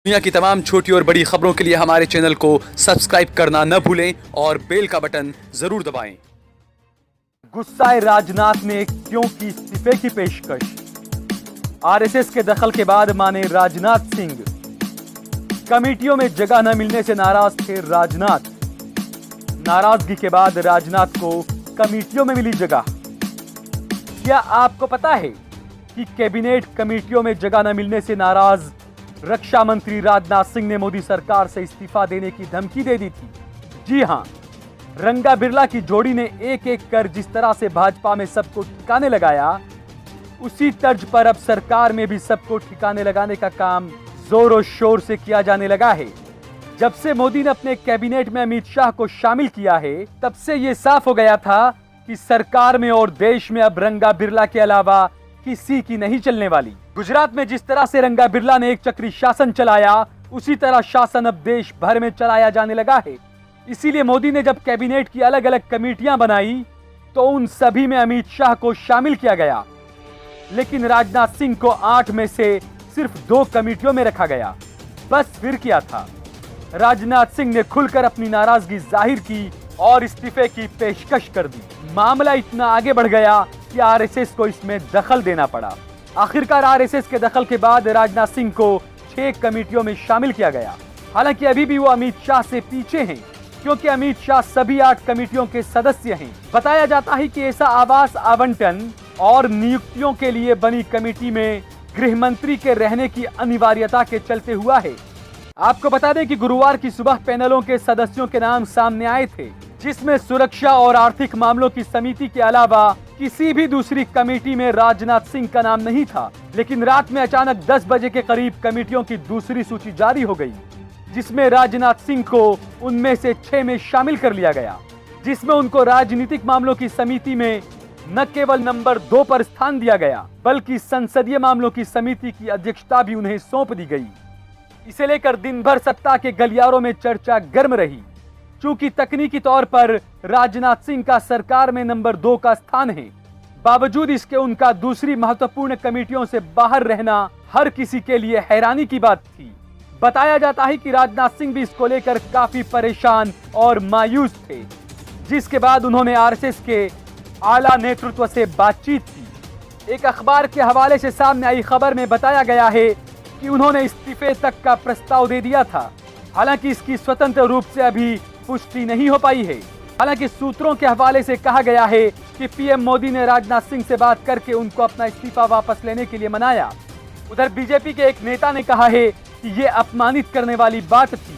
दुनिया की तमाम छोटी और बड़ी खबरों के लिए हमारे चैनल को सब्सक्राइब करना न भूलें और बेल का बटन जरूर दबाएं। गुस्साए राजनाथ ने क्यों की इस्तीफे की पेशकश? आरएसएस के दखल के बाद माने राजनाथ सिंह। कमेटियों में जगह न मिलने से नाराज थे राजनाथ। नाराजगी के बाद राजनाथ को कमेटियों में मिली जगह। क्या आपको पता है कि कैबिनेट कमेटियों में जगह न मिलने से नाराज रक्षा मंत्री राजनाथ सिंह ने मोदी सरकार से इस्तीफा देने की धमकी दे दी थी? जी हां, रंगा बिरला की जोड़ी ने एक एक कर जिस तरह से भाजपा में सबको ठिकाने लगाया, उसी तर्ज पर अब सरकार में भी सबको ठिकाने लगाने का काम जोर और शोर से किया जाने लगा है। जब से मोदी ने अपने कैबिनेट में अमित शाह को शामिल किया है, तब से ये साफ हो गया था कि सरकार में और देश में अब रंगा बिरला के अलावा किसी की नहीं चलने वाली। गुजरात में जिस तरह से रंगा बिरला ने एक चक्री शासन चलाया, उसी तरह शासन अब देश भर में चलाया जाने लगा है। इसीलिए मोदी ने जब कैबिनेट की अलग अलग कमेटियां बनाई तो उन सभी में अमित शाह को शामिल किया गया, लेकिन राजनाथ सिंह को 8 में से सिर्फ 2 कमेटियों में रखा गया। बस फिर क्या था, राजनाथ सिंह ने खुलकर अपनी नाराजगी जाहिर की और इस्तीफे की पेशकश कर दी। मामला इतना आगे बढ़ गया कि आरएसएस को इसमें दखल देना पड़ा। आखिरकार आरएसएस के दखल के बाद राजनाथ सिंह को 6 कमेटियों में शामिल किया गया। हालांकि अभी भी वो अमित शाह से पीछे हैं, क्योंकि अमित शाह सभी 8 कमेटियों के सदस्य हैं। बताया जाता है कि ऐसा आवास आवंटन और नियुक्तियों के लिए बनी कमेटी में गृह मंत्री के रहने की अनिवार्यता के चलते हुआ है। आपको बता दें कि गुरुवार की सुबह पैनलों के सदस्यों के नाम सामने आए थे, जिसमें सुरक्षा और आर्थिक मामलों की समिति के अलावा किसी भी दूसरी कमेटी में राजनाथ सिंह का नाम नहीं था। लेकिन रात में अचानक 10 बजे के करीब कमेटियों की दूसरी सूची जारी हो गई, जिसमें राजनाथ सिंह को उनमें से 6 में शामिल कर लिया गया, जिसमें उनको राजनीतिक मामलों की समिति में न केवल नंबर 2 पर स्थान दिया गया, बल्कि संसदीय मामलों की समिति की अध्यक्षता भी उन्हें सौंप दी गई। इसे लेकर दिन भर सत्ता के गलियारों में चर्चा गर्म रही। चूंकि तकनीकी तौर पर राजनाथ सिंह का सरकार में नंबर 2 का स्थान है, बावजूद इसके उनका दूसरी महत्वपूर्ण कमेटियों से बाहर रहना हर किसी के लिए हैरानी की बात थी। बताया जाता है कि राजनाथ सिंह भी इसको लेकर काफी परेशान और मायूस थे, जिसके बाद उन्होंने आरएसएस के आला नेतृत्व से बातचीत की। एक अखबार के हवाले से सामने आई खबर में बताया गया है कि उन्होंने इस्तीफे तक का प्रस्ताव दे दिया था। हालांकि इसकी स्वतंत्र रूप से अभी पुष्टि नहीं हो पाई है। हालांकि सूत्रों के हवाले से कहा गया है कि पीएम मोदी ने राजनाथ सिंह से बात करके उनको अपना इस्तीफा वापस लेने के लिए मनाया। उधर बीजेपी के एक नेता ने कहा है कि ये अपमानित करने वाली बात थी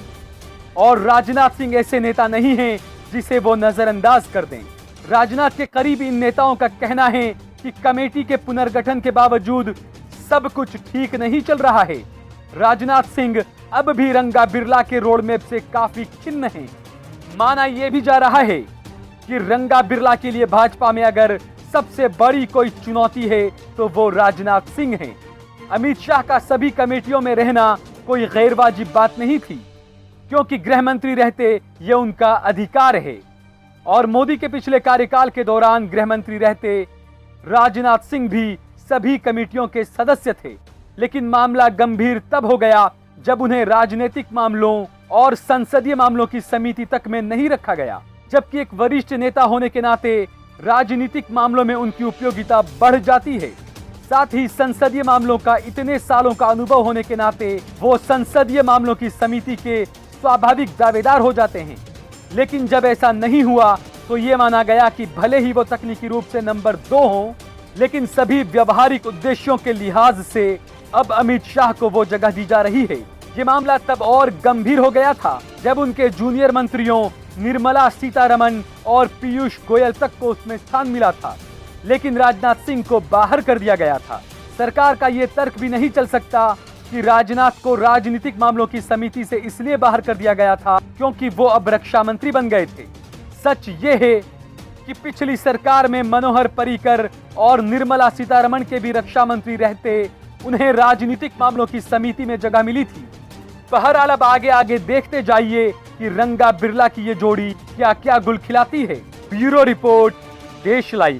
और राजनाथ सिंह ऐसे नेता नहीं हैं जिसे वो नजरअंदाज कर दें। राजनाथ के करीबी इन नेताओं का कहना है कि कमेटी के पुनर्गठन के बावजूद सब कुछ ठीक नहीं चल रहा है। राजनाथ सिंह अब भी रंगा बिरला के रोडमैप से काफी खिन्न हैं। माना यह भी जा रहा है कि रंगा बिरला के लिए भाजपा में अगर सबसे बड़ी कोई चुनौती है तो वो राजनाथ सिंह हैं। अमित शाह का सभी कमेटियों में रहना कोई गैर वाजिब बात नहीं थी, क्योंकि गृह मंत्री रहते ये उनका अधिकार है और मोदी के पिछले कार्यकाल के दौरान गृह मंत्री रहते राजनाथ सिंह भी सभी कमेटियों के सदस्य थे। लेकिन मामला गंभीर तब हो गया जब उन्हें राजनीतिक मामलों और संसदीय मामलों की समिति तक में नहीं रखा गया, जबकि एक वरिष्ठ नेता होने के नाते राजनीतिक मामलों में उनकी उपयोगिता बढ़ जाती है। साथ ही संसदीय मामलों का इतने सालों का अनुभव होने के नाते वो संसदीय मामलों की समिति के स्वाभाविक दावेदार हो जाते हैं। लेकिन जब ऐसा नहीं हुआ तो ये माना गया कि भले ही वो तकनीकी रूप से नंबर 2 हों, लेकिन सभी व्यवहारिक उद्देश्यों के लिहाज से अब अमित शाह को वो जगह दी जा रही है। ये मामला तब और गंभीर हो गया था जब उनके जूनियर मंत्रियों निर्मला सीतारमण और पीयूष गोयल तक को उसमें स्थान मिला था, लेकिन राजनाथ सिंह को बाहर कर दिया गया था। सरकार का ये तर्क भी नहीं चल सकता कि राजनाथ को राजनीतिक मामलों की समिति से इसलिए बाहर कर दिया गया था क्योंकि वो अब रक्षा मंत्री बन गए थे। सच ये है कि पिछली सरकार में मनोहर पर्रिकर और निर्मला सीतारमण के भी रक्षा मंत्री रहते उन्हें राजनीतिक मामलों की समिति में जगह मिली थी। बहरहाल अब आगे आगे देखते जाइए कि रंगा बिरला की ये जोड़ी क्या क्या गुल खिलाती है। ब्यूरो रिपोर्ट, देश लाइव।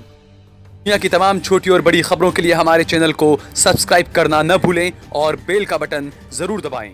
दुनिया की तमाम छोटी और बड़ी खबरों के लिए हमारे चैनल को सब्सक्राइब करना न भूलें और बेल का बटन जरूर दबाएं।